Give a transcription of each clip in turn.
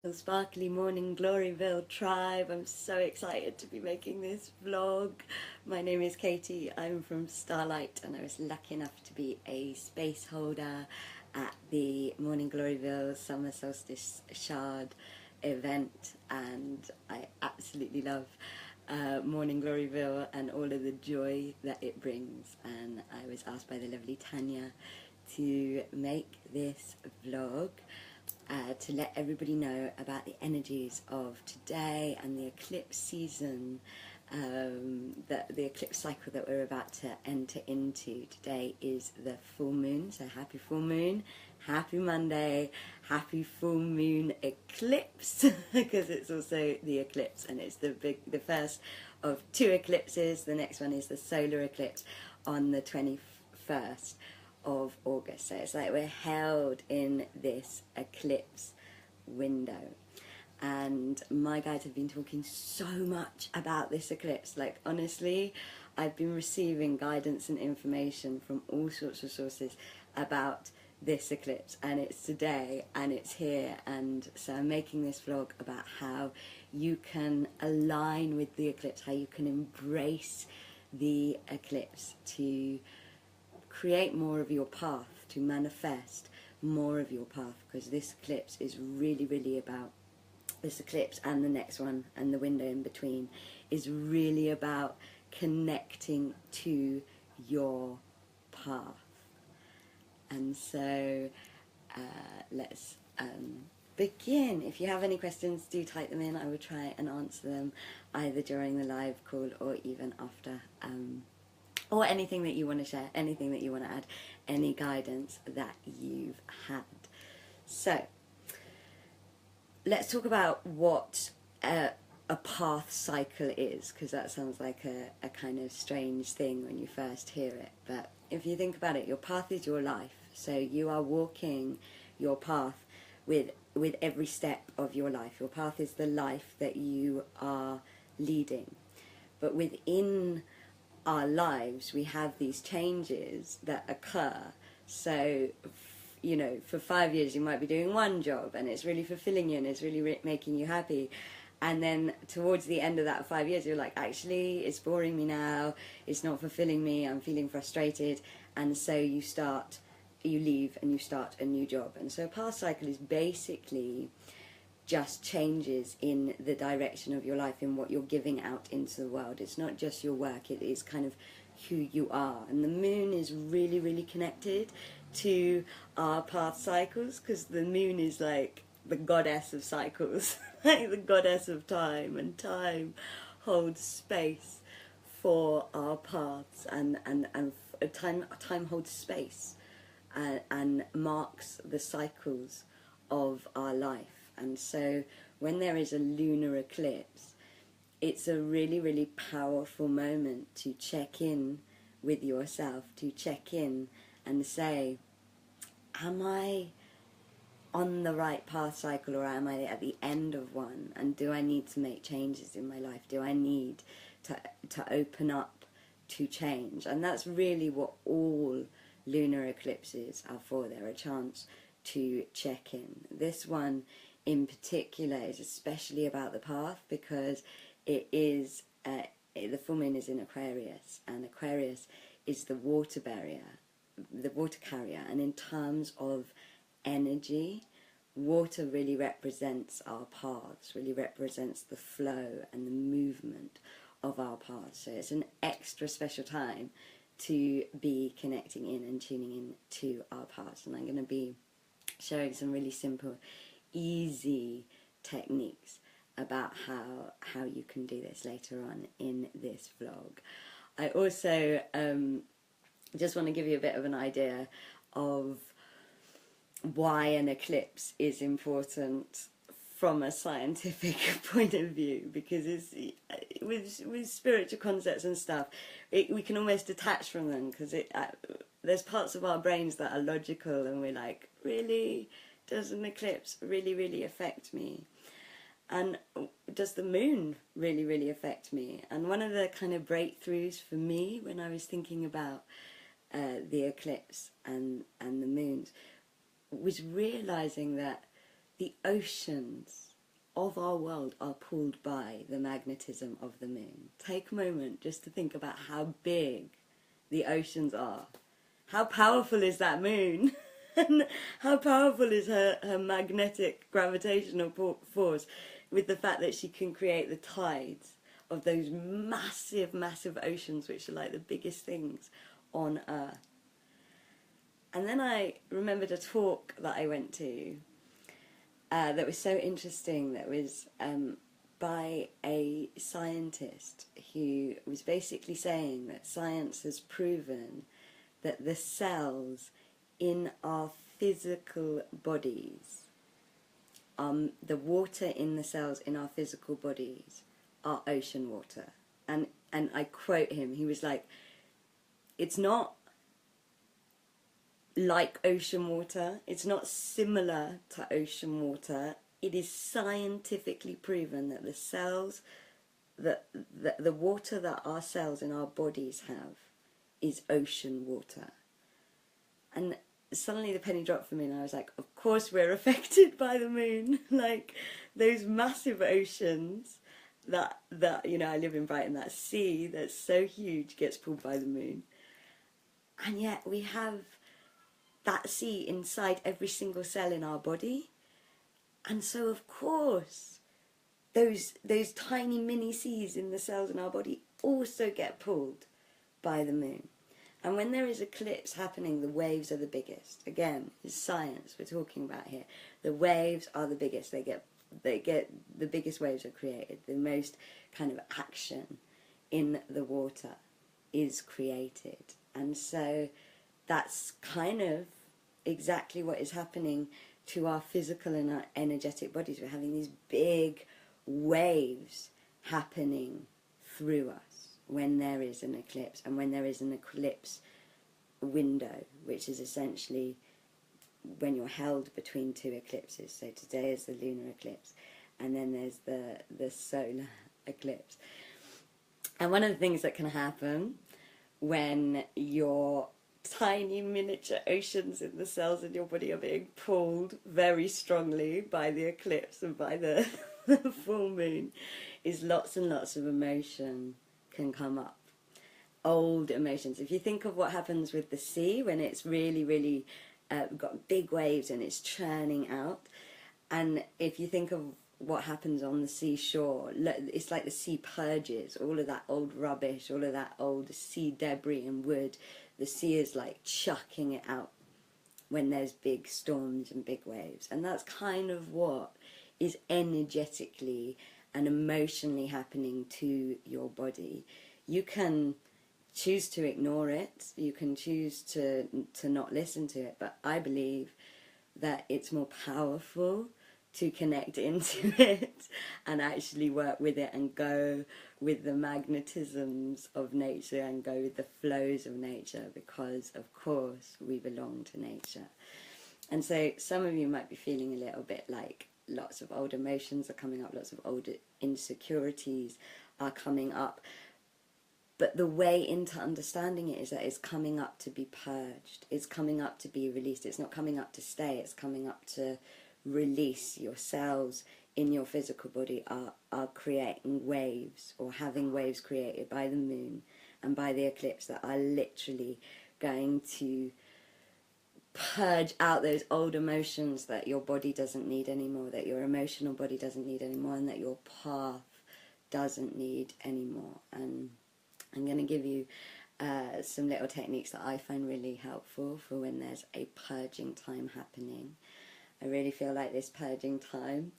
The sparkly Morning Gloryville tribe. I'm so excited to be making this vlog. My name is Katie. I'm from Starlight and I was lucky enough to be a space holder at the Morning Gloryville Summer Solstice Shard event, and I absolutely love Morning Gloryville and all of the joy that it brings. And I was asked by the lovely Tanya to make this vlog to let everybody know about the energies of today and the eclipse season, the eclipse cycle that we're about to enter into. Today is the full moon, so happy full moon, happy Monday, happy full moon eclipse, because it's also the eclipse and it's the first of two eclipses. The next one is the solar eclipse on the 21st of August. So it's like we're held in this eclipse window, and my guides have been talking so much about this eclipse. Like, honestly, I've been receiving guidance and information from all sorts of sources about this eclipse, and it's today and it's here. And so I'm making this vlog about how you can align with the eclipse, how you can embrace the eclipse to create more of your path, to manifest more of your path, because this eclipse is really about, this eclipse and the next one and the window in between is really about connecting to your path. And so let's begin. If you have any questions, do type them in. I will try and answer them either during the live call or even after, or anything that you want to share, anything that you want to add, any guidance that you've had. So let's talk about what a path cycle is, because that sounds like a kind of strange thing when you first hear it. But if you think about it, your path is your life. So you are walking your path with every step of your life. Your path is the life that you are leading. But within our lives, we have these changes that occur. So, you know, for 5 years you might be doing one job and it's really fulfilling you and it's really making you happy, and then towards the end of that 5 years you're like, actually it's boring me now, it's not fulfilling me, I'm feeling frustrated, and so you leave and you start a new job. And so a path cycle is basically just changes in the direction of your life, in what you're giving out into the world. It's not just your work, it is kind of who you are. And the moon is really connected to our path cycles, because the moon is like the goddess of cycles, like the goddess of time, and time holds space for our paths, and time holds space and marks the cycles of our life. And so when there is a lunar eclipse, it's a really powerful moment to check in with yourself, to check in and say, am I on the right path cycle, or am I at the end of one? And do I need to make changes in my life? Do I need to open up to change? And that's really what all lunar eclipses are for. They're a chance to check in. This one in particular is especially about the path, because it is the full moon is in Aquarius, and Aquarius is the water carrier, and in terms of energy, water really represents our paths, really represents the flow and the movement of our paths. So it's an extra special time to be connecting in and tuning in to our paths. And I'm going to be sharing some really simple, easy techniques about how you can do this later on in this vlog. I also just want to give you a bit of an idea of why an eclipse is important from a scientific point of view, because it's, with spiritual concepts and stuff, we can almost detach from them, because there's parts of our brains that are logical and we're like, really? Does an eclipse really affect me? And does the moon really affect me? And one of the kind of breakthroughs for me when I was thinking about the eclipse and the moons was realizing that the oceans of our world are pulled by the magnetism of the moon. Take a moment just to think about how big the oceans are. How powerful is that moon? And how powerful is her magnetic gravitational force, with the fact that she can create the tides of those massive, massive oceans, which are like the biggest things on Earth. And then I remembered a talk that I went to that was so interesting, that was by a scientist who was basically saying that science has proven that the cells in our physical bodies, the water in the cells in our physical bodies are ocean water. And I quote him, he was like, it's not like ocean water, it's not similar to ocean water, it is scientifically proven that the cells, the water that our cells in our bodies have is ocean water. And suddenly the penny dropped for me, and I was like, of course we're affected by the moon. Like, those massive oceans that you know, I live in Brighton, that sea that's so huge gets pulled by the moon. And yet we have that sea inside every single cell in our body. And so of course those tiny mini seas in the cells in our body also get pulled by the moon. And when there is eclipse happening, the waves are the biggest. Again, it's science we're talking about here. The waves are the biggest. They get the biggest waves are created. The most kind of action in the water is created. And so that's kind of exactly what is happening to our physical and our energetic bodies. We're having these big waves happening through us when there is an eclipse, and when there is an eclipse window, which is essentially when you're held between two eclipses. So today is the lunar eclipse, and then there's the solar eclipse. And one of the things that can happen when your tiny miniature oceans in the cells in your body are being pulled very strongly by the eclipse and by the full moon is lots and lots of emotion can come up. Old emotions. If you think of what happens with the sea when it's really, really got big waves and it's churning out, and if you think of what happens on the seashore, it's like the sea purges all of that old rubbish, all of that old sea debris and wood. The sea is like chucking it out when there's big storms and big waves. And that's kind of what is energetically and emotionally happening to your body. You can choose to ignore it, you can choose to not listen to it, but I believe that it's more powerful to connect into it and actually work with it and go with the magnetisms of nature and go with the flows of nature, because of course we belong to nature. And so some of you might be feeling a little bit like lots of old emotions are coming up, lots of old insecurities are coming up. But the way into understanding it is that it's coming up to be purged, it's coming up to be released, it's not coming up to stay, it's coming up to release. Your cells in your physical body are creating waves, or having waves created by the moon and by the eclipse, that are literally going to purge out those old emotions that your body doesn't need anymore, that your emotional body doesn't need anymore, and that your path doesn't need anymore. And I'm going to give you some little techniques that I find really helpful for when there's a purging time happening. I really feel like this purging time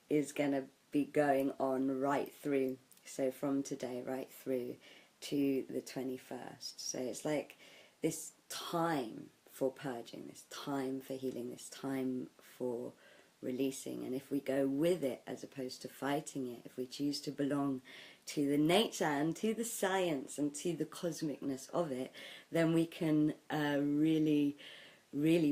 is going to be going on right through, so from today right through to the 21st. So it's like this time for purging, this time for healing, this time for releasing. And if we go with it as opposed to fighting it, if we choose to belong to the nature and to the science and to the cosmicness of it, then we can really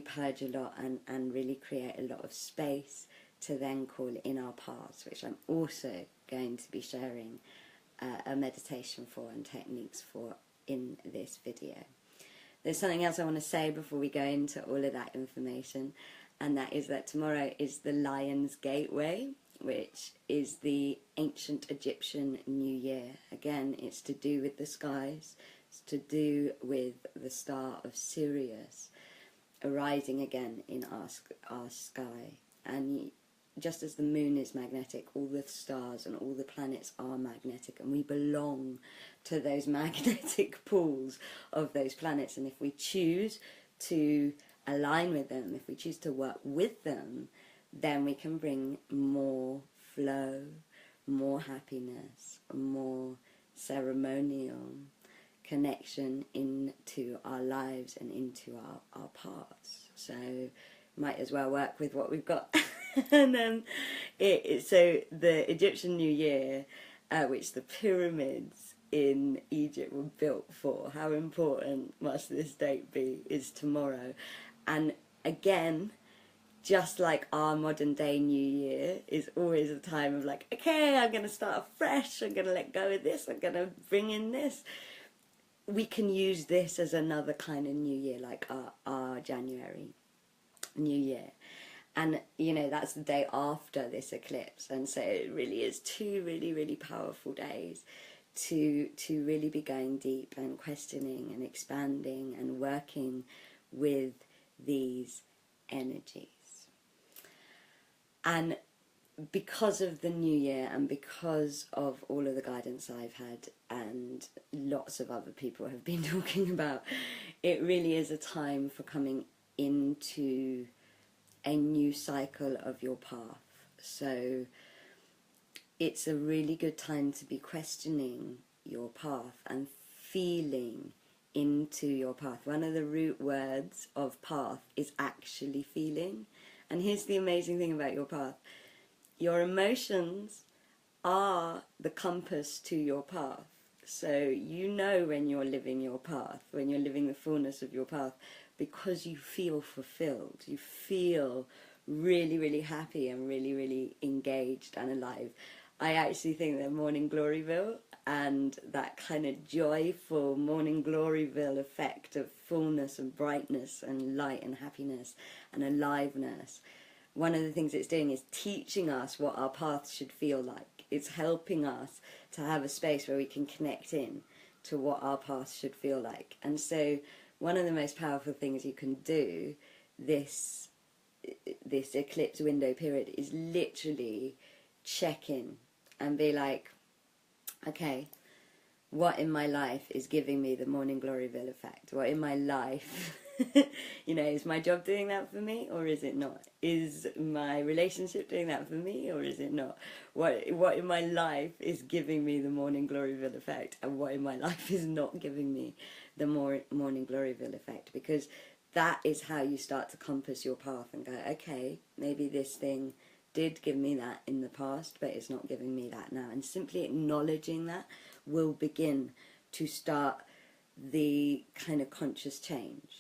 purge a lot and really create a lot of space to then call in our paths, which I'm also going to be sharing a meditation for and techniques for in this video. There's something else I want to say before we go into all of that information, and that is that tomorrow is the Lion's Gateway, which is the ancient Egyptian New Year. Again, it's to do with the skies. It's to do with the star of Sirius arising again in our sky. And just as the moon is magnetic, all the stars and all the planets are magnetic, and we belong to those magnetic pools of those planets. And if we choose to align with them, if we choose to work with them, then we can bring more flow, more happiness, more ceremonial connection into our lives and into our paths. So might as well work with what we've got. And then so the Egyptian New Year, which the pyramids in Egypt were built for, how important must this date be, is tomorrow. And again, just like our modern day New Year is always a time of like, okay, I'm going to start afresh, I'm going to let go of this, I'm going to bring in this. We can use this as another kind of New Year, like our January New Year. And, you know, that's the day after this eclipse. And so it really is two really, really powerful days to really be going deep and questioning and expanding and working with these energies. And because of the new year and because of all of the guidance I've had and lots of other people have been talking about, it really is a time for coming into a new cycle of your path. So it's a really good time to be questioning your path and feeling into your path. One of the root words of path is actually feeling. And here's the amazing thing about your path. Your emotions are the compass to your path. So you know when you're living your path, when you're living the fullness of your path, because you feel fulfilled. You feel really, really happy and really, really engaged and alive. I actually think that Morning Gloryville and that kind of joyful Morning Gloryville effect of fullness and brightness and light and happiness and aliveness, one of the things it's doing is teaching us what our path should feel like. It's helping us to have a space where we can connect in to what our path should feel like. And so one of the most powerful things you can do this eclipse window period is literally check in and be like, okay, what in my life is giving me the Morning Gloryville effect? What in my life, you know, is my job doing that for me or is it not? Is my relationship doing that for me or is it not? What in my life is giving me the Morning Gloryville effect, and what in my life is not giving me the Morning Gloryville effect? Because that is how you start to compass your path and go, okay, maybe this thing did give me that in the past, but it's not giving me that now. And simply acknowledging that will begin to start the kind of conscious change.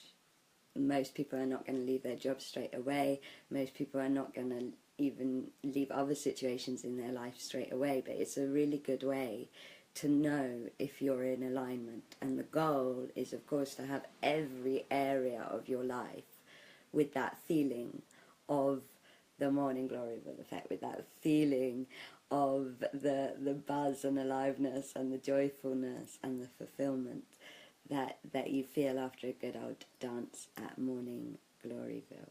Most people are not going to leave their jobs straight away. Most people are not going to even leave other situations in their life straight away, but it's a really good way to know if you're in alignment. And the goal is, of course, to have every area of your life with that feeling of the Morning Gloryville effect, with that feeling of the buzz and aliveness and the joyfulness and the fulfillment that you feel after a good old dance at Morning Gloryville.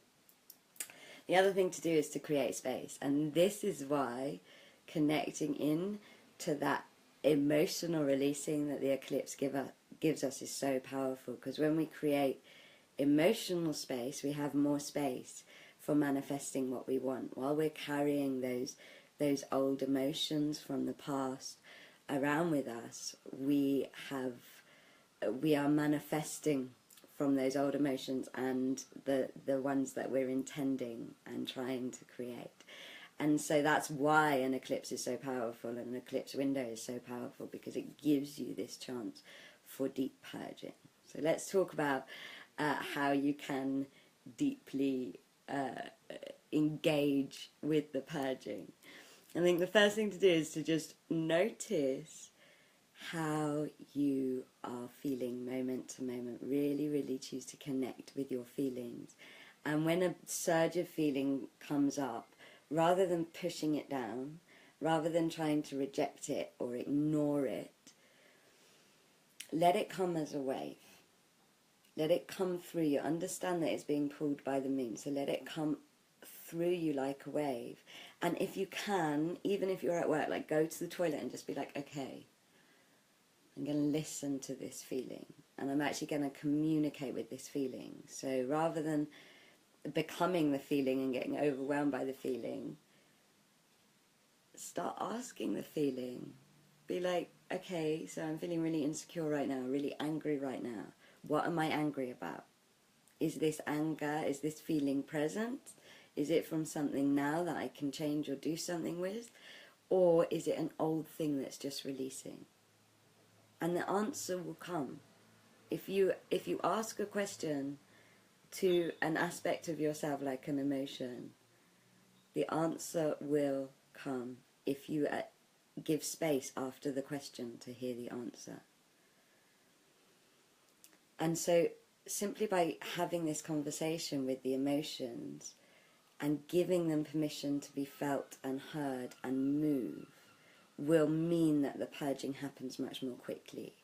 The other thing to do is to create space, and this is why connecting in to that emotional releasing that the eclipse gives us is so powerful, because when we create emotional space, we have more space for manifesting what we want. While we're carrying those old emotions from the past around with us, we are manifesting from those old emotions and the ones that we're intending and trying to create. And so that's why an eclipse is so powerful, and an eclipse window is so powerful, because it gives you this chance for deep purging. So let's talk about how you can deeply engage with the purging. I think the first thing to do is to just notice how you are feeling moment to moment. Really, really choose to connect with your feelings. And when a surge of feeling comes up, rather than pushing it down, rather than trying to reject it or ignore it, let it come as a wave. Let it come through you. Understand that it's being pulled by the moon, so let it come through you like a wave. And if you can, even if you're at work, like, go to the toilet and just be like, okay, I'm going to listen to this feeling, and I'm actually going to communicate with this feeling. So rather than becoming the feeling and getting overwhelmed by the feeling, start asking the feeling. Be like, okay, so I'm feeling really insecure right now, really angry right now. What am I angry about? Is this anger, is this feeling present? Is it from something now that I can change or do something with? Or is it an old thing that's just releasing? And the answer will come. If you ask a question to an aspect of yourself, like an emotion, the answer will come if you give space after the question to hear the answer. And so simply by having this conversation with the emotions and giving them permission to be felt and heard and move will mean that the purging happens much more quickly.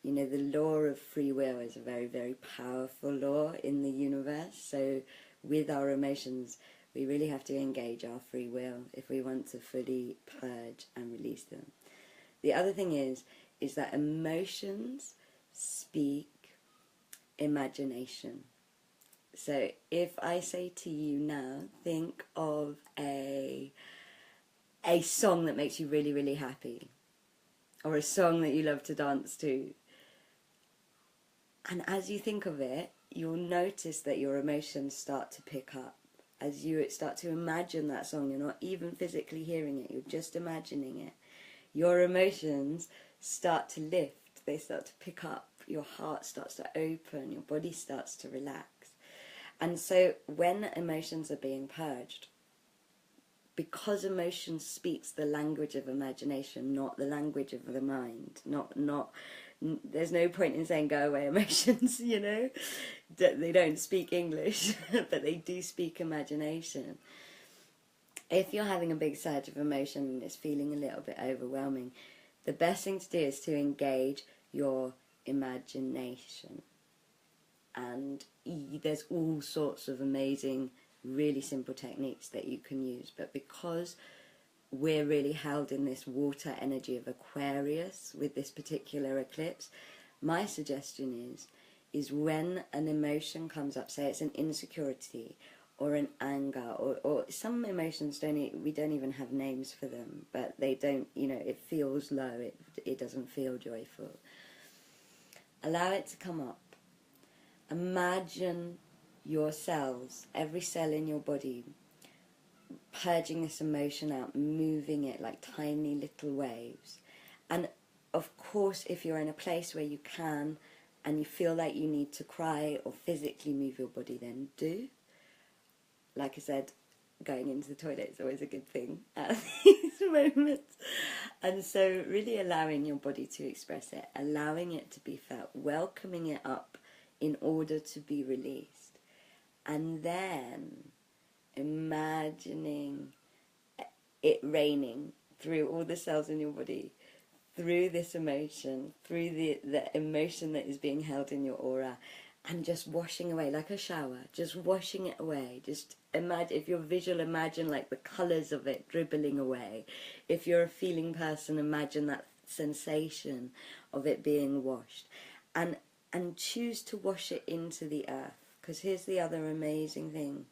You know, the law of free will is a very, very powerful law in the universe. So with our emotions, we really have to engage our free will if we want to fully purge and release them. The other thing is that emotions speak imagination. So if I say to you now, think of a song that makes you really, really happy, or a song that you love to dance to. And as you think of it, you'll notice that your emotions start to pick up. As you start to imagine that song, you're not even physically hearing it, you're just imagining it. Your emotions start to lift, they start to pick up, your heart starts to open, your body starts to relax. And so when emotions are being purged, because emotion speaks the language of imagination, not the language of the mind, there's no point in saying go away emotions, you know, they don't speak English, but they do speak imagination. If you're having a big surge of emotion and it's feeling a little bit overwhelming, the best thing to do is to engage your imagination. And there's all sorts of amazing, really simple techniques that you can use, but because we're really held in this water energy of Aquarius with this particular eclipse, my suggestion is when an emotion comes up, say it's an insecurity or an anger, or some emotions we don't even have names for them, but they don't, you know, it feels low, it doesn't feel joyful. Allow it to come up. Imagine your cells, every cell in your body, purging this emotion out, moving it like tiny little waves. And of course, if you're in a place where you can and you feel like you need to cry or physically move your body, then do. Like I said, going into the toilet is always a good thing at these moments. And so really allowing your body to express it, allowing it to be felt, welcoming it up in order to be released. And then imagining it raining through all the cells in your body, through this emotion, through the emotion that is being held in your aura, and just washing away like a shower, just washing it away. Just imagine, if you're visual, imagine like the colours of it dribbling away. If you're a feeling person, imagine that sensation of it being washed. And choose to wash it into the earth. Because here's the other amazing thing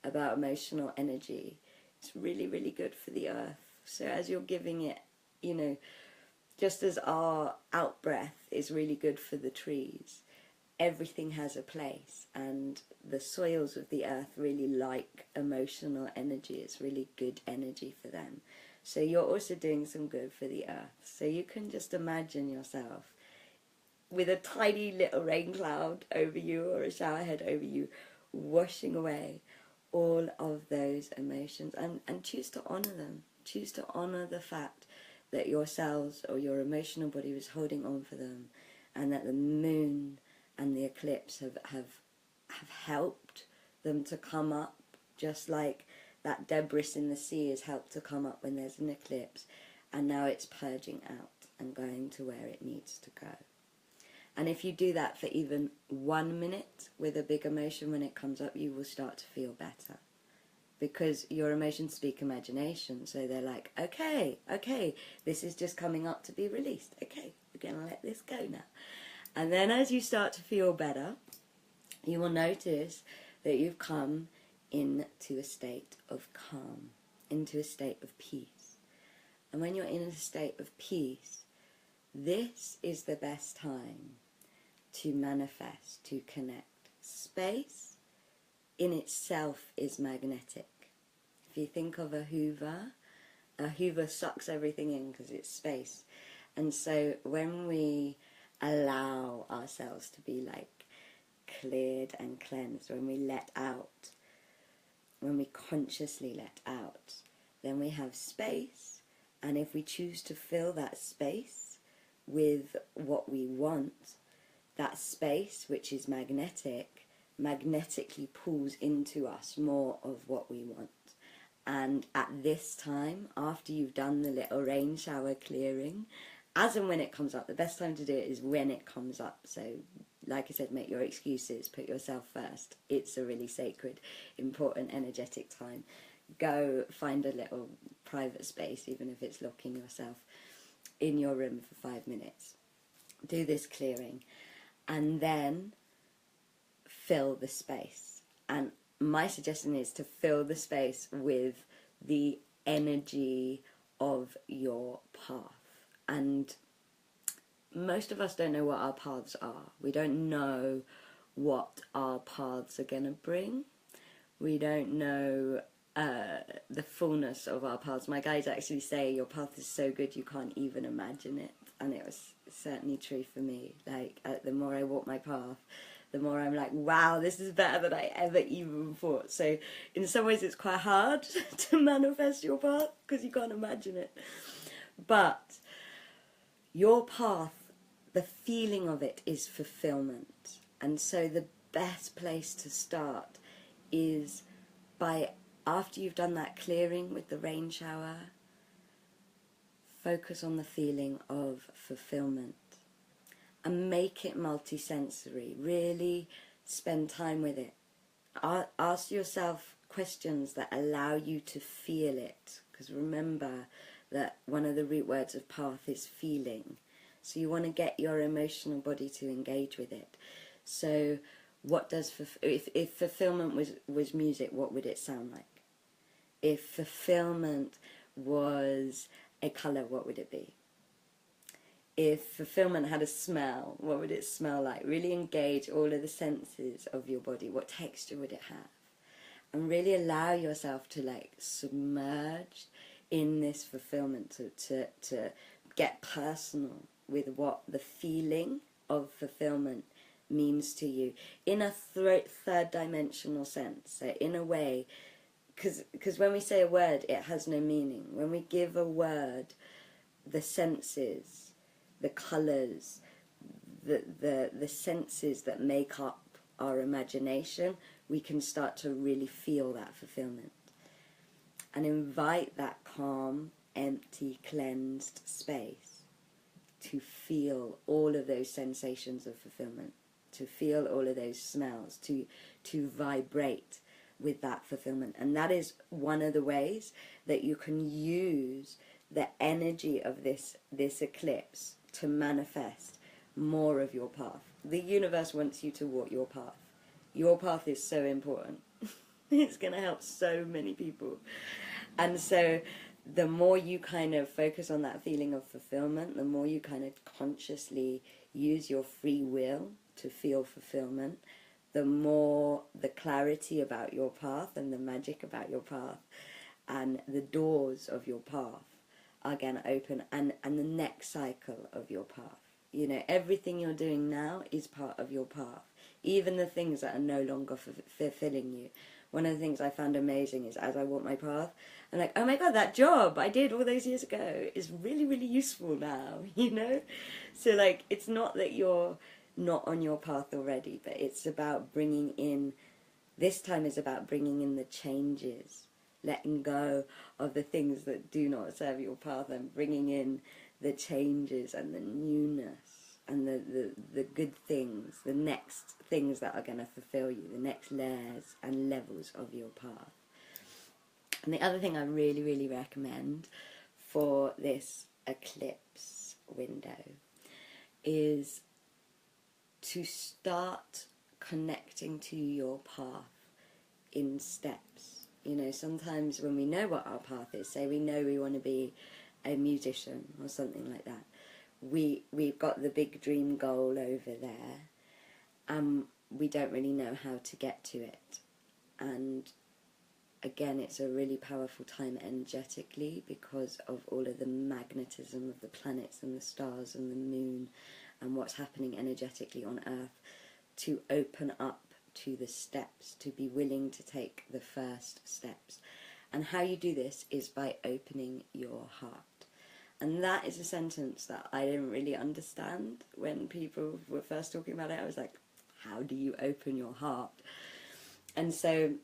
about emotional energy. It's really, really good for the earth. So as you're giving it, you know, just as our out-breath is really good for the trees, everything has a place, and the soils of the earth really like emotional energy. It's really good energy for them. So you're also doing some good for the earth. So you can just imagine yourself with a tiny little rain cloud over you or a shower head over you, washing away all of those emotions, and choose to honour them. Choose to honour the fact that your cells or your emotional body was holding on for them, and that the moon and the eclipse have helped them to come up, just like That debris in the sea is helped to come up when there's an eclipse, and now it's purging out and going to where it needs to go. And if you do that for even 1 minute with a big emotion, when it comes up, you will start to feel better. Because your emotions speak imagination, so they're like, okay, this is just coming up to be released. Okay, we're going to let this go now. And then as you start to feel better, you will notice that you've come into a state of calm, into a state of peace. And when you're in a state of peace, this is the best time to manifest, to connect. Space in itself is magnetic. If you think of a Hoover sucks everything in because it's space. And so when we allow ourselves to be like cleared and cleansed, when we let out, when we consciously let out, then we have space. And if we choose to fill that space with what we want, that space, which is magnetic, magnetically pulls into us more of what we want. And at this time, after you've done the little rain shower clearing, as and when it comes up, the best time to do it is when it comes up. So, like I said, make your excuses, put yourself first. It's a really sacred, important, energetic time. Go find a little private space, even if it's locking yourself in your room for 5 minutes. Do this clearing. And then fill the space. And my suggestion is to fill the space with the energy of your path. And most of us don't know what our paths are. We don't know what our paths are going to bring. We don't know the fullness of our paths. My guides actually say your path is so good you can't even imagine it. And it was certainly true for me. Like, the more I walk my path, the more I'm like, wow, this is better than I ever even thought. So in some ways it's quite hard to manifest your path because you can't imagine it. But your path, the feeling of it is fulfillment. And so the best place to start is by, after you've done that clearing with the rain shower, focus on the feeling of fulfillment and make it multisensory. Really spend time with it. Ask yourself questions that allow you to feel it, because remember that one of the root words of path is feeling. So you want to get your emotional body to engage with it. So what does, if fulfillment was music, what would it sound like? If fulfillment was a colour, what would it be? If fulfillment had a smell, what would it smell like? Really engage all of the senses of your body. What texture would it have? And really allow yourself to like submerge in this fulfillment, to get personal with what the feeling of fulfillment means to you in a third dimensional sense. So in a way, because when we say a word, it has no meaning. When we give a word the senses, the colours, the senses that make up our imagination, we can start to really feel that fulfillment. And invite that calm, empty, cleansed space to feel all of those sensations of fulfillment, to feel all of those smells, to vibrate with that fulfillment. And that is one of the ways that you can use the energy of this eclipse to manifest more of your path. The universe wants you to walk your path. Your path is so important. It's going to help so many people. And so the more you kind of focus on that feeling of fulfillment, the more you kind of consciously use your free will to feel fulfillment, the more the clarity about your path and the magic about your path and the doors of your path are going to open, and the next cycle of your path. You know, everything you're doing now is part of your path. Even the things that are no longer fulfilling you. One of the things I found amazing is as I walk my path, I'm like, oh my God, that job I did all those years ago is really, really useful now, you know? So like, it's not that you're not on your path already, but it's about bringing in, this time is about bringing in the changes letting go of the things that do not serve your path, and bringing in the changes and the newness and the good things, the next things that are going to fulfill you, the next layers and levels of your path. And the other thing I really, really recommend for this eclipse window is to start connecting to your path in steps. You know, sometimes when we know what our path is, say we know we want to be a musician or something like that, we've got the big dream goal over there, and we don't really know how to get to it. And again, it's a really powerful time energetically because of all of the magnetism of the planets and the stars and the moon and what's happening energetically on Earth, to open up to the steps, to be willing to take the first steps. And how you do this is by opening your heart. And that is a sentence that I didn't really understand when people were first talking about it. I was like, how do you open your heart? And so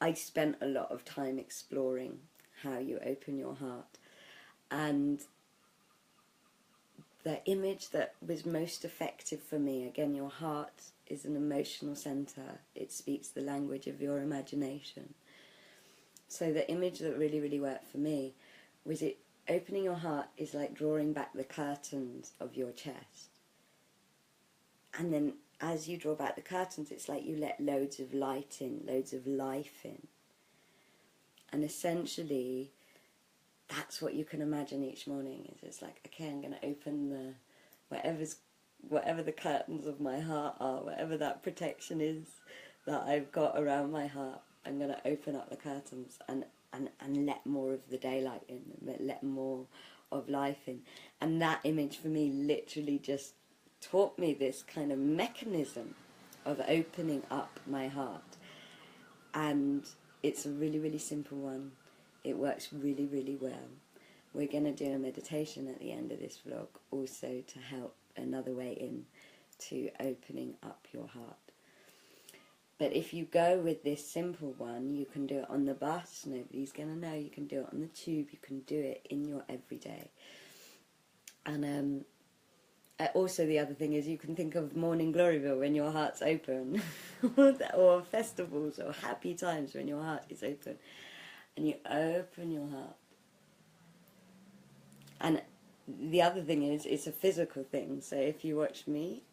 I spent a lot of time exploring how you open your heart. And the image that was most effective for me, again, your heart is an emotional center. It speaks the language of your imagination. So the image that really, really worked for me was it opening your heart is like drawing back the curtains of your chest. And then as you draw back the curtains, it's like you let loads of light in, loads of life in. And essentially, that's what you can imagine each morning. Is it's like, okay, I'm going to open the whatever the curtains of my heart are, whatever that protection is that I've got around my heart. I'm going to open up the curtains and let more of the daylight in, and let more of life in. And that image for me literally just taught me this kind of mechanism of opening up my heart. And it's a really, really simple one. It works really, really well. We're going to do a meditation at the end of this vlog also to help, another way in to opening up your heart. But if you go with this simple one, you can do it on the bus, nobody's going to know. You can do it on the tube, you can do it in your everyday. And also the other thing is you can think of Morning Gloryville when your heart's open, or festivals or happy times when your heart is open. And you open your heart. And the other thing is, it's a physical thing. So if you watch me,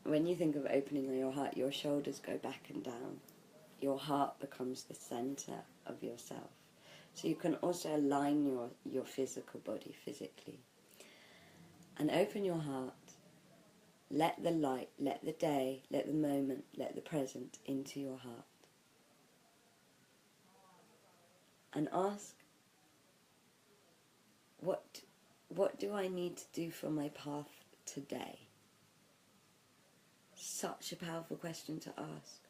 when you think of opening your heart, your shoulders go back and down. Your heart becomes the center of yourself. So you can also align your physical body physically. And open your heart. Let the light, let the day, let the moment, let the present into your heart. And ask, what do I need to do for my path today? Such a powerful question to ask.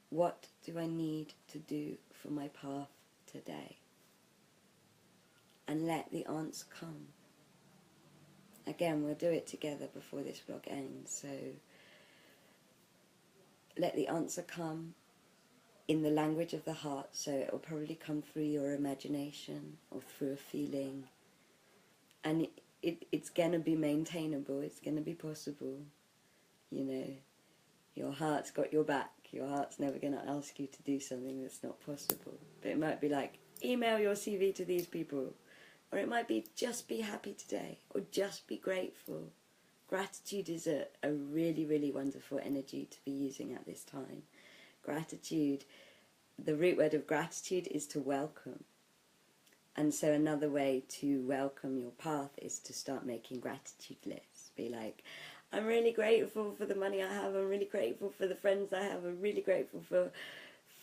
What do I need to do for my path today? And let the answer come. Again, we'll do it together before this vlog ends, so let the answer come in the language of the heart, so it will probably come through your imagination or through a feeling. And it's going to be maintainable, it's going to be possible. You know, your heart's got your back. Your heart's never going to ask you to do something that's not possible. But it might be like, email your CV to these people. Or it might be, just be happy today. Or just be grateful. Gratitude is a really, really wonderful energy to be using at this time. Gratitude, the root word of gratitude is to welcome. And so another way to welcome your path is to start making gratitude lists. Be like, I'm really grateful for the money I have, I'm really grateful for the friends I have, I'm really grateful for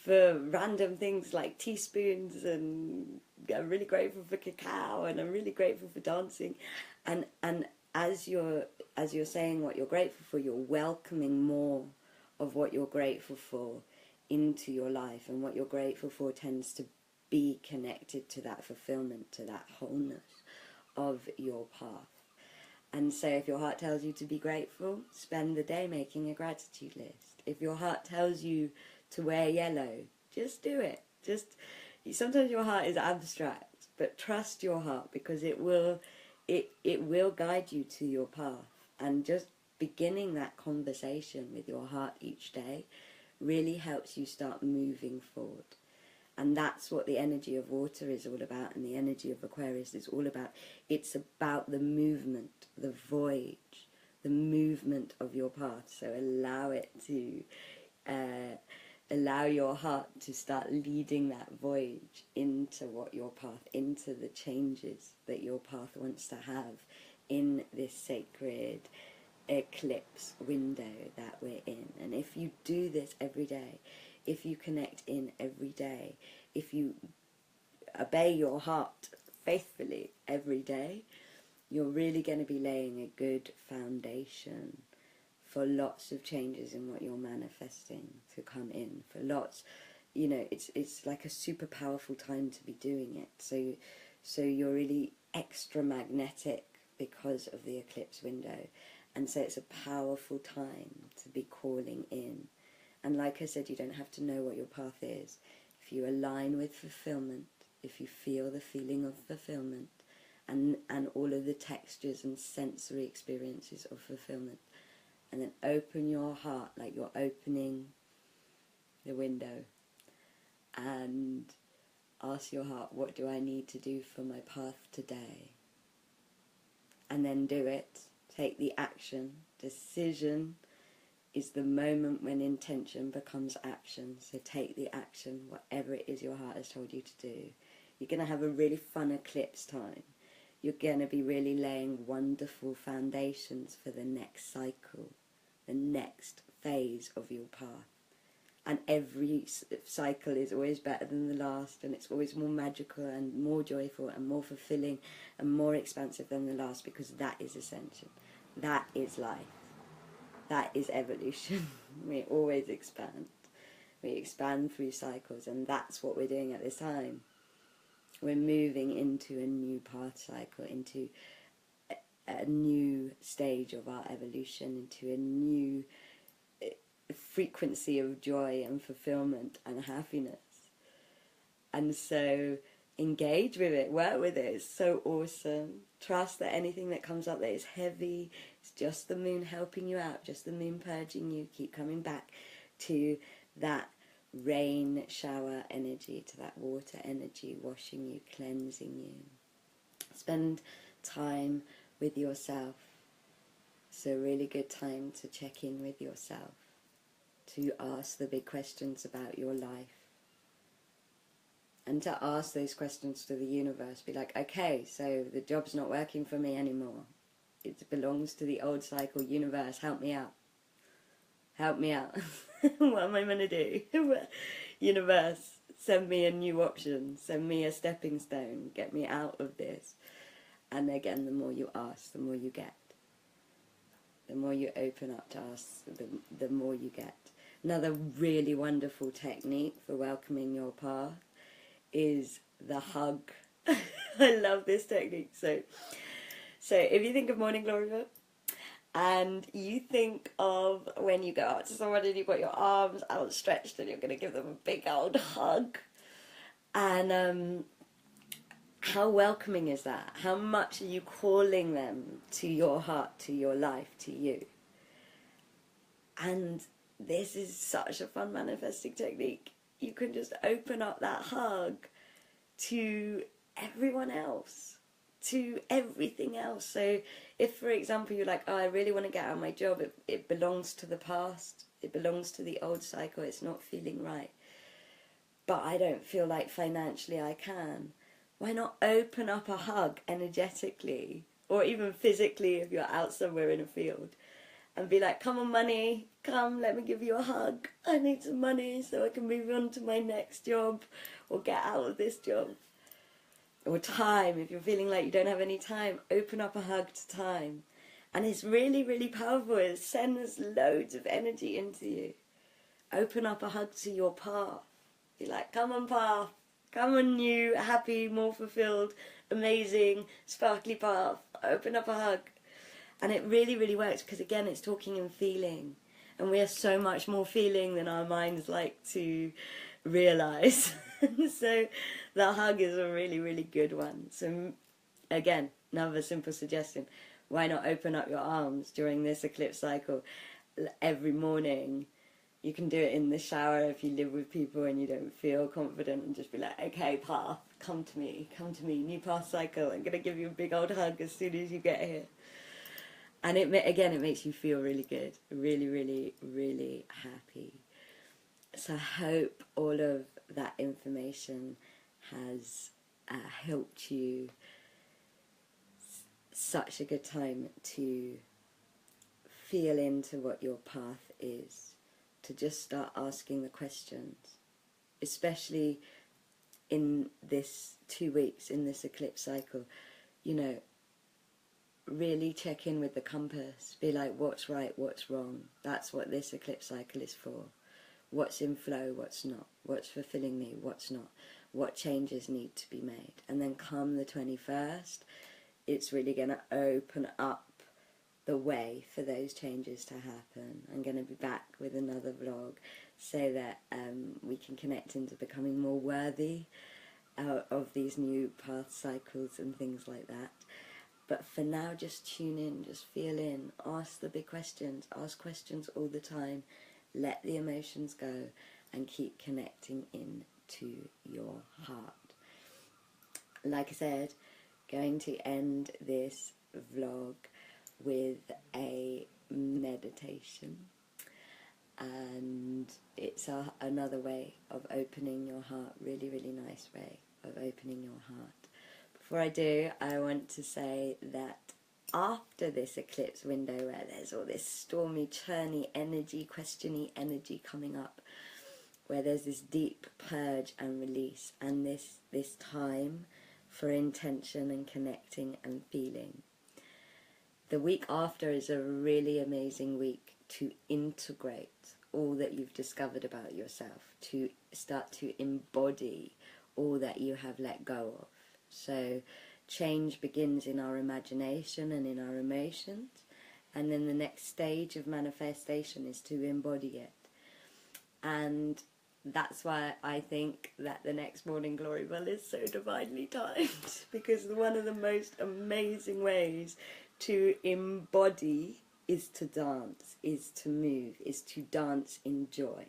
random things like teaspoons, and I'm really grateful for cacao, and I'm really grateful for dancing. And as you're saying what you're grateful for, you're welcoming more of what you're grateful for into your life, and what you're grateful for tends to be connected to that fulfillment, to that wholeness of your path. And so if your heart tells you to be grateful, spend the day making a gratitude list. If your heart tells you to wear yellow, Just do it. Sometimes your heart is abstract, but trust your heart, because it will guide you to your path. And just beginning that conversation with your heart each day really helps you start moving forward. And that's what the energy of water is all about, and the energy of Aquarius is all about. It's about the movement, the voyage, the movement of your path. So allow your heart to start leading that voyage into into the changes that your path wants to have in this sacred eclipse window that we're in. And if you do this every day, if you connect in every day, if you obey your heart faithfully every day, you're really going to be laying a good foundation for lots of changes in what you're manifesting to come in. For lots, it's like a super powerful time to be doing it. So you're really extra magnetic because of the eclipse window. And so it's a powerful time to be calling in. And like I said, you don't have to know what your path is. If you align with fulfillment, if you feel the feeling of fulfillment, and all of the textures and sensory experiences of fulfillment, and then open your heart like you're opening the window, and ask your heart, what do I need to do for my path today? And then do it. Take the action. Decision is the moment when intention becomes action. So take the action, whatever it is your heart has told you to do. You're going to have a really fun eclipse time. You're going to be really laying wonderful foundations for the next cycle, the next phase of your path. And every cycle is always better than the last, and it's always more magical and more joyful and more fulfilling and more expansive than the last, because that is ascension. That is life. That is evolution. We always expand. We expand through cycles, and that's what we're doing at this time. We're moving into a new path cycle, into a new stage of our evolution, into a new frequency of joy and fulfillment and happiness. And so engage with it, work with it. It's so awesome. Trust that anything that comes up that is heavy, it's just the moon helping you out, just the moon purging you. Keep coming back to that rain shower energy, to that water energy, washing you, cleansing you. Spend time with yourself. It's a really good time to check in with yourself, to ask the big questions about your life, and to ask those questions to the universe. Be like, okay, so the job's not working for me anymore. It belongs to the old cycle. Universe, help me out. Help me out. What am I going to do? Universe, send me a new option. Send me a stepping stone. Get me out of this. And again, the more you ask, the more you get. The more you open up to ask, the more you get. Another really wonderful technique for welcoming your path is the hug. I love this technique. So if you think of Morning Gloryville, and you think of when you go out to someone and you've got your arms outstretched and you're going to give them a big old hug, and how welcoming is that? How much are you calling them to your heart, to your life, to you? And this is such a fun manifesting technique. You can just open up that hug to everyone else, to everything else. So if, for example, you're like, oh, I really want to get out of my job, it belongs to the past, it belongs to the old cycle, it's not feeling right, but I don't feel like financially I can. Why not open up a hug energetically, or even physically if you're out somewhere in a field, and be like, come on money, come, let me give you a hug. I need some money so I can move on to my next job or get out of this job. Or time, if you're feeling like you don't have any time, open up a hug to time. And it's really, really powerful. It sends loads of energy into you. Open up a hug to your path. Be like, come on path, come on you, happy, more fulfilled, amazing, sparkly path. Open up a hug. And it really, really works, because again, it's talking and feeling. And we are so much more feeling than our minds like to realise. So the hug is a really, really good one. So again, another simple suggestion: why not open up your arms during this eclipse cycle every morning? You can do it in the shower if you live with people and you don't feel confident, and just be like, okay, path, come to me, new path cycle, I'm going to give you a big old hug as soon as you get here. And it makes you feel really good, really, really, really happy. So I hope all of that information has helped you. Such a good time to feel into what your path is, to just start asking the questions, especially in this 2 weeks, in this eclipse cycle. You know, really check in with the compass, be like, what's right, what's wrong? That's what this eclipse cycle is for. What's in flow, what's not, what's fulfilling me, what's not, what changes need to be made. And then come the 21st, it's really going to open up the way for those changes to happen. I'm going to be back with another vlog so that we can connect into becoming more worthy of these new path cycles and things like that. But for now, just tune in, just feel in, ask the big questions, ask questions all the time, let the emotions go, and keep connecting into your heart. Like I said, going to end this vlog with a meditation, and it's another way of opening your heart, really, really nice way of opening your heart. Before I do, I want to say that after this eclipse window, where there's all this stormy, churny energy, questiony energy coming up, where there's this deep purge and release, and this time for intention and connecting and feeling. The week after is a really amazing week to integrate all that you've discovered about yourself, to start to embody all that you have let go of. So change begins in our imagination and in our emotions, and then the next stage of manifestation is to embody it. And that's why I think that the next Morning Gloryville is so divinely timed, because one of the most amazing ways to embody is to dance, is to move, is to dance in joy,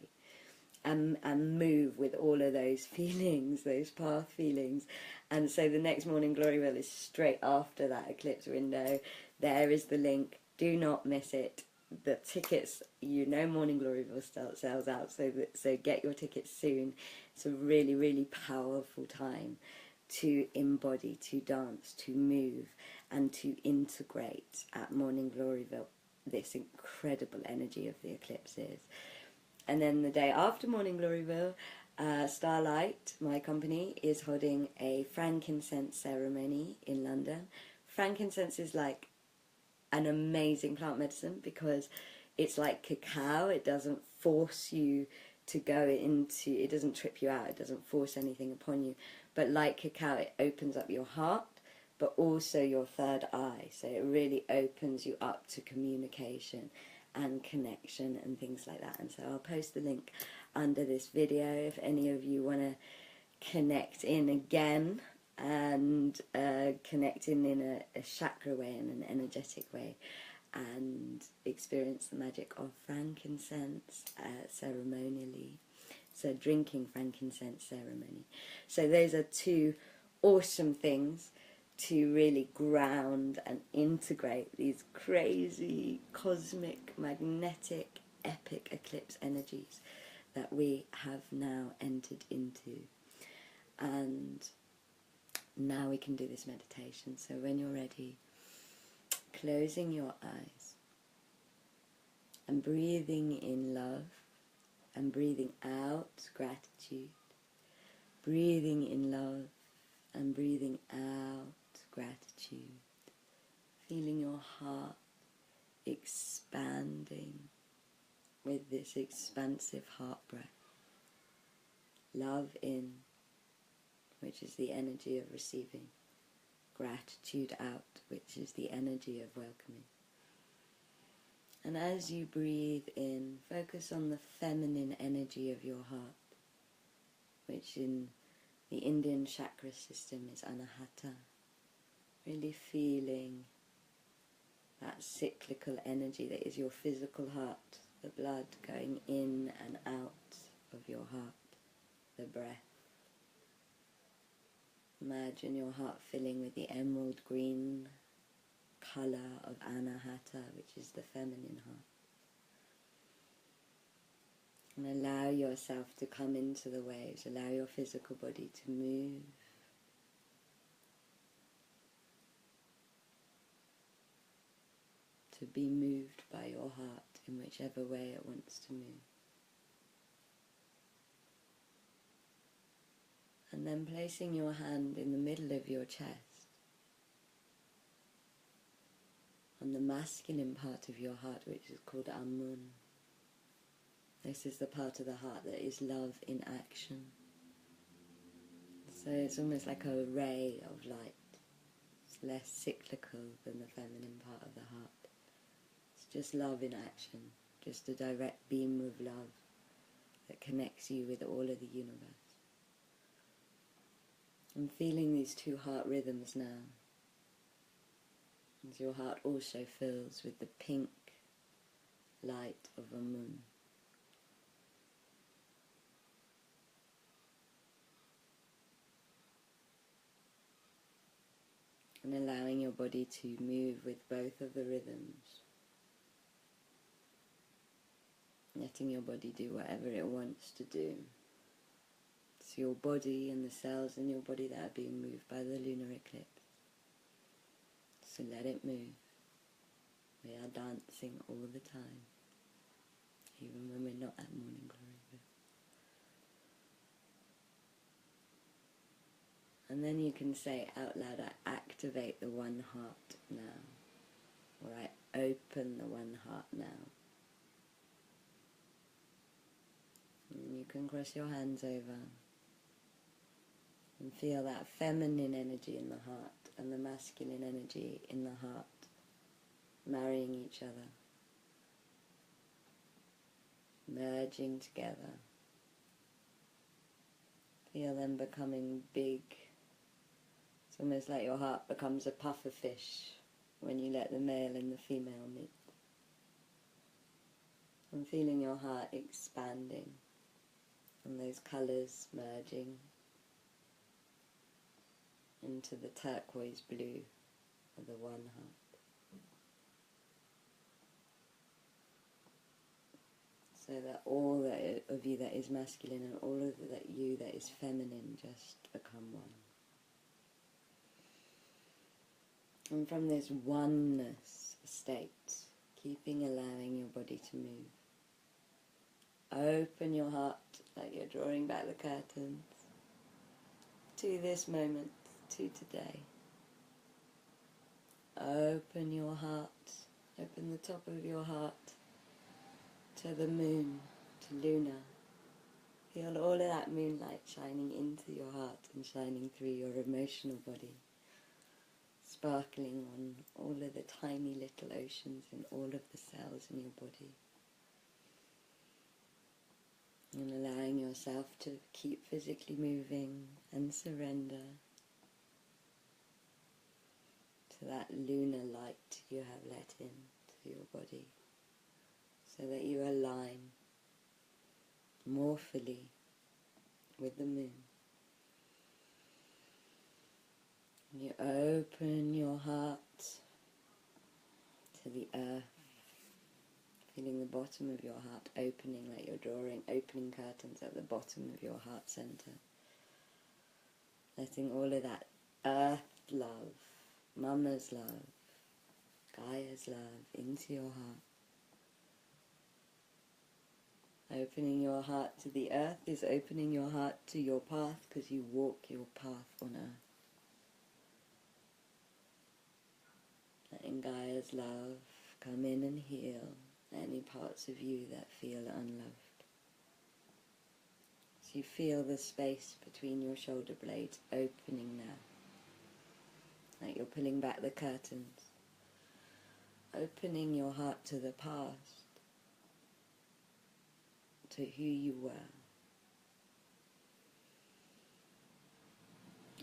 and move with all of those feelings, those path feelings. And so the next Morning Gloryville is straight after that eclipse window. There is the link. Do not miss it. The tickets, you know, Morning Gloryville sells out, so get your tickets soon. It's a really, really powerful time to embody, to dance, to move, and to integrate at Morning Gloryville this incredible energy of the eclipses. And then the day after Morning Gloryville, Starlight, my company, is holding a frankincense ceremony in London. Frankincense is like an amazing plant medicine because it's like cacao. It doesn't force you to go into, it doesn't trip you out, it doesn't force anything upon you. But like cacao, it opens up your heart, but also your third eye. So it really opens you up to communication and connection and things like that. And so I'll post the link under this video if any of you want to connect in again, and connect in a chakra way, in an energetic way, and experience the magic of frankincense ceremonially. So drinking frankincense ceremony. So those are two awesome things to really ground and integrate these crazy, cosmic, magnetic, epic eclipse energies that we have now entered into. And now we can do this meditation. So when you're ready, closing your eyes and breathing in love and breathing out gratitude, breathing in love and breathing out gratitude, feeling your heart expanding with this expansive heart breath. Love in, which is the energy of receiving. Gratitude out, which is the energy of welcoming. And as you breathe in, focus on the feminine energy of your heart. which in the Indian chakra system is Anahata. Really feeling that cyclical energy that is your physical heart, the blood going in and out of your heart, the breath. Imagine your heart filling with the emerald green colour of Anahata, which is the feminine heart. And allow yourself to come into the waves, allow your physical body to move. To be moved by your heart in whichever way it wants to move. And then placing your hand in the middle of your chest, on the masculine part of your heart, which is called Amun. This is the part of the heart that is love in action. So it's almost like a ray of light. It's less cyclical than the feminine part of the heart. It's just love in action, just a direct beam of love that connects you with all of the universe. I'm feeling these two heart rhythms now, as your heart also fills with the pink light of a moon. And allowing your body to move with both of the rhythms. Letting your body do whatever it wants to do. It's your body and the cells in your body that are being moved by the lunar eclipse. So let it move. We are dancing all the time, even when we're not at Morning Gloryville. And then you can say out loud, I activate the one heart now. Or I open the one heart now. And you can cross your hands over and feel that feminine energy in the heart and the masculine energy in the heart marrying each other, merging together. Feel them becoming big. It's almost like your heart becomes a puffer fish when you let the male and the female meet. I'm feeling your heart expanding and those colours merging into the turquoise blue of the one heart. So that all of you that is masculine and all of that you that is feminine just become one. And from this oneness state, allowing your body to move, open your heart like you're drawing back the curtains to this moment, to today. Open your heart, open the top of your heart to the moon, to Luna. Feel all of that moonlight shining into your heart and shining through your emotional body, sparkling on all of the tiny little oceans in all of the cells in your body. And allowing yourself to keep physically moving and surrender to that lunar light you have let into your body, so that you align more fully with the moon. And you open your heart to the earth, feeling the bottom of your heart opening like you're drawing opening curtains at the bottom of your heart center. Letting all of that earth love, Mama's love, Gaia's love into your heart. Opening your heart to the earth is opening your heart to your path, because you walk your path on earth. Letting Gaia's love come in and heal any parts of you that feel unloved. So you feel the space between your shoulder blades opening now, like you're pulling back the curtains, opening your heart to the past, to who you were,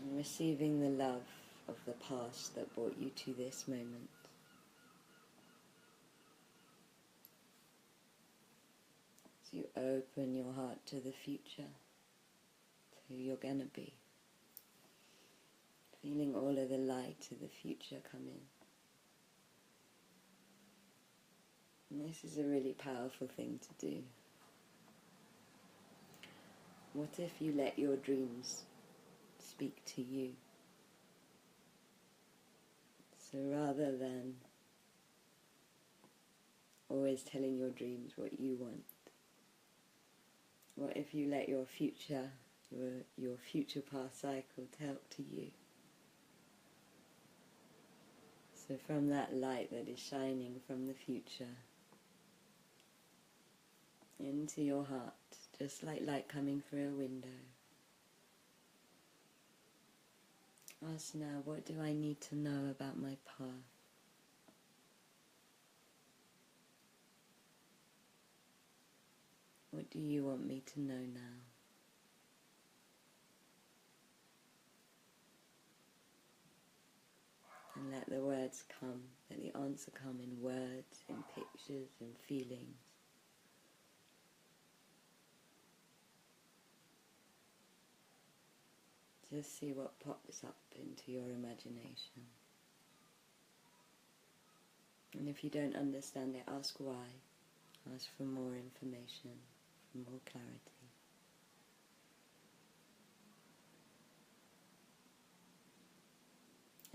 And receiving the love of the past that brought you to this moment. As you open your heart to the future, to who you're going to be. Feeling all of the light of the future come in. And this is a really powerful thing to do. What if you let your dreams speak to you? So rather than always telling your dreams what you want, what if you let your future, your future path cycle talk to you? So from that light that is shining from the future into your heart, just like light coming through a window, ask now, what do I need to know about my path? What do you want me to know now? And let the words come, let the answer come in words, in pictures, in feelings. Just see what pops up into your imagination. And if you don't understand it, ask why. Ask for more information, for more clarity.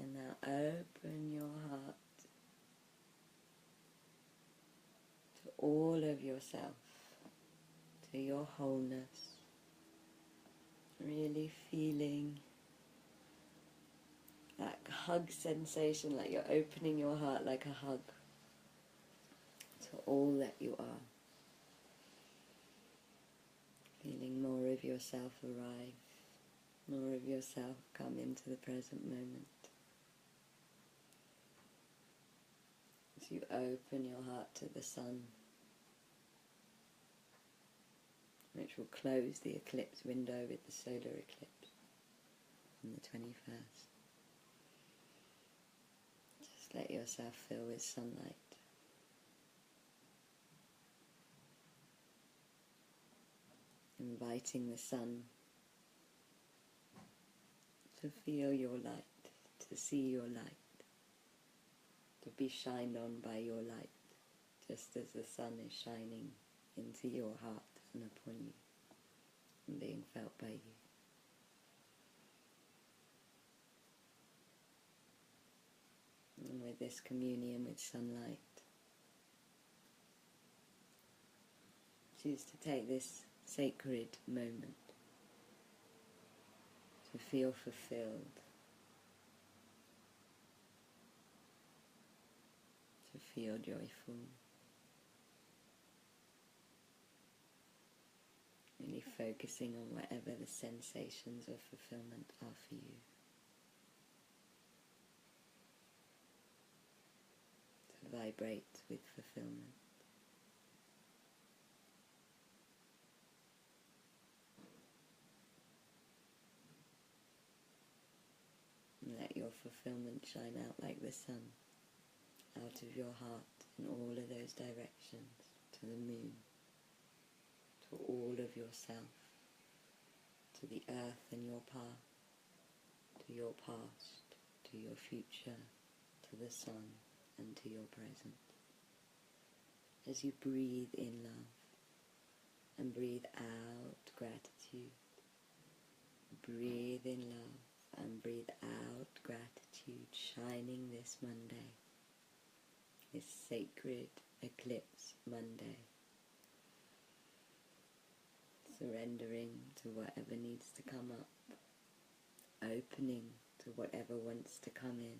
And now open your heart to all of yourself, to your wholeness. Really feeling that hug sensation, like you're opening your heart like a hug to all that you are. Feeling more of yourself arrive, more of yourself come into the present moment. As you open your heart to the sun, which will close the eclipse window with the solar eclipse on the 21st. Just let yourself fill with sunlight. Inviting the sun to feel your light, to see your light, to be shined on by your light, just as the sun is shining into your heart and upon you, and being felt by you. And with this communion with sunlight, choose to take this sacred moment to feel fulfilled, to feel joyful, really focusing on whatever the sensations of fulfillment are for you. To vibrate with fulfillment. And let your fulfillment shine out like the sun, out of your heart in all of those directions, to the moon, to all of yourself, to the earth and your path, to your past, to your future, to the sun and to your present. As you breathe in love and breathe out gratitude, breathe in love and breathe out gratitude, shining this Monday, this sacred Eclipse Monday. Surrendering to whatever needs to come up, opening to whatever wants to come in.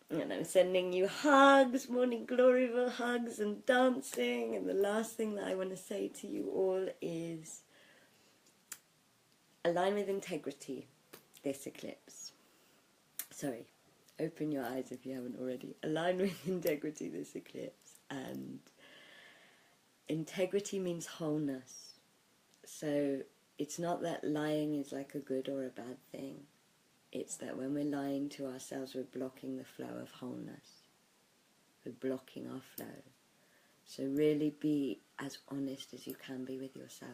And I'm sending you hugs, Morning Gloryville hugs and dancing. And the last thing that I want to say to you all is align with integrity this eclipse. Sorry, open your eyes if you haven't already. Align with integrity this eclipse. And integrity means wholeness. So it's not that lying is like a good or a bad thing. It's that when we're lying to ourselves, we're blocking the flow of wholeness. We're blocking our flow. So really be as honest as you can be with yourself.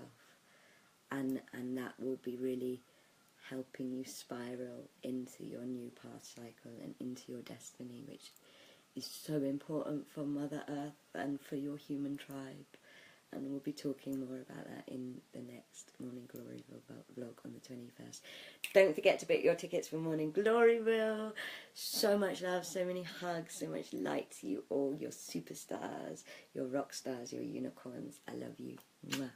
And that will be really helping you spiral into your new path cycle and into your destiny, which is so important for Mother Earth and for your human tribe. And we'll be talking more about that in the next Morning Gloryville vlog on the 21st. Don't forget to book your tickets for Morning Gloryville. So much love, so many hugs, so much light to you all, your superstars, your rock stars, your unicorns. I love you. Mwah.